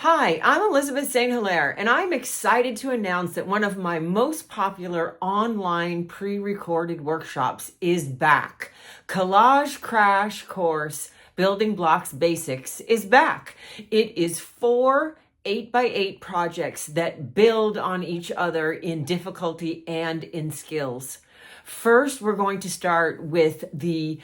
Hi, I'm Elizabeth St. Hilaire, and I'm excited to announce that one of my most popular online pre-recorded workshops is back. Collage Crash Course Building Blocks Basics is back. It is 4 8x8 projects that build on each other in difficulty and in skills. First, we're going to start with the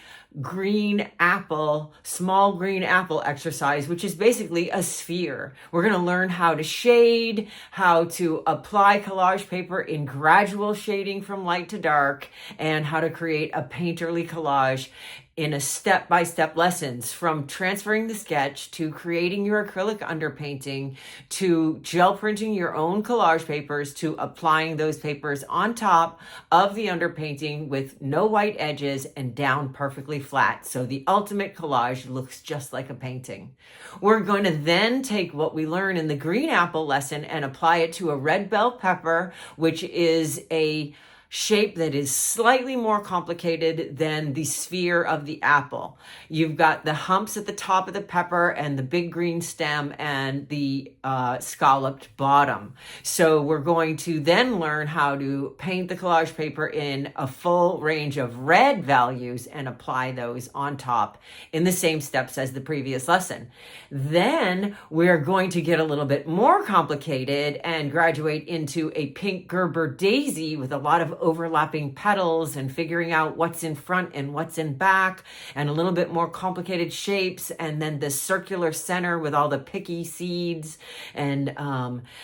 small green apple exercise, which is basically a sphere. We're going to learn how to shade, how to apply collage paper in gradual shading from light to dark, and how to create a painterly collage in a step-by-step lessons, from transferring the sketch to creating your acrylic underpainting to gel printing your own collage papers to applying those papers on top of the underpainting with no white edges and down perfectly flat. So the ultimate collage looks just like a painting. We're going to then take what we learn in the green apple lesson and apply it to a red bell pepper, which is a shape that is slightly more complicated than the sphere of the apple. You've got the humps at the top of the pepper and the big green stem and the scalloped bottom. So we're going to then learn how to paint the collage paper in a full range of red values and apply those on top in the same steps as the previous lesson. Then we're going to get a little bit more complicated and graduate into a pink Gerber daisy with a lot of overlapping petals and figuring out what's in front and what's in back, and a little bit more complicated shapes, and then the circular center with all the picky seeds and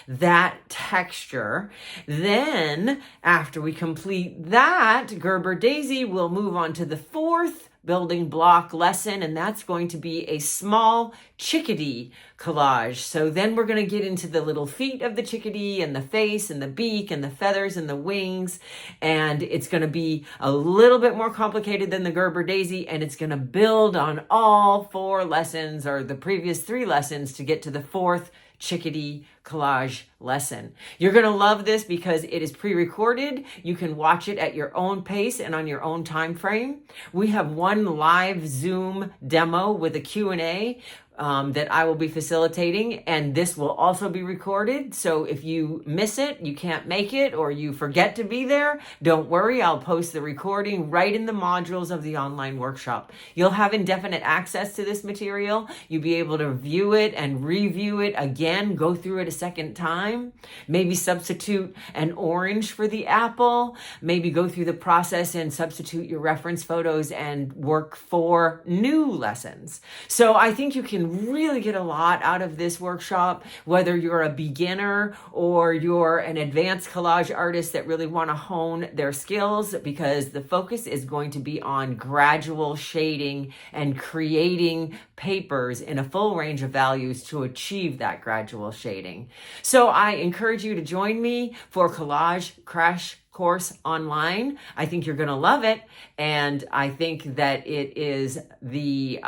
that texture. Then after we complete that Gerber daisy, we'll move on to the fourth building block lesson, and that's going to be a small chickadee collage. So then we're going to get into the little feet of the chickadee and the face and the beak and the feathers and the wings, and it's going to be a little bit more complicated than the Gerber daisy, and it's going to build on all 4 lessons or the previous 3 lessons to get to the 4th chickadee collage lesson. You're going to love this because it is pre-recorded. You can watch it at your own pace and on your own time frame. We have one live Zoom demo with a Q&A that I will be facilitating, and this will also be recorded. So if you miss it, you can't make it, or you forget to be there, don't worry. I'll post the recording right in the modules of the online workshop. You'll have indefinite access to this material. You'll be able to view it and review it again, go through it a second time, maybe substitute an orange for the apple, maybe go through the process and substitute your reference photos and work for new lessons. So I think you can really get a lot out of this workshop, whether you're a beginner or you're an advanced collage artist that really want to hone their skills, because the focus is going to be on gradual shading and creating papers in a full range of values to achieve that gradual shading. So I encourage you to join me for Collage Crash Course online. I think you're going to love it, and I think that it is the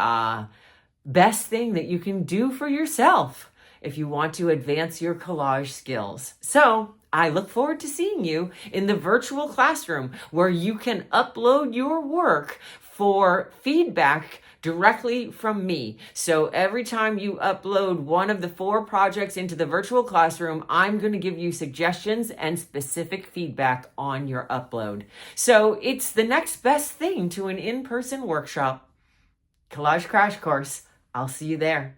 best thing that you can do for yourself if you want to advance your collage skills. So I look forward to seeing you in the virtual classroom, where you can upload your work for feedback directly from me. So every time you upload one of the 4 projects into the virtual classroom, I'm going to give you suggestions and specific feedback on your upload. So it's the next best thing to an in-person workshop. Collage Crash Course. I'll see you there.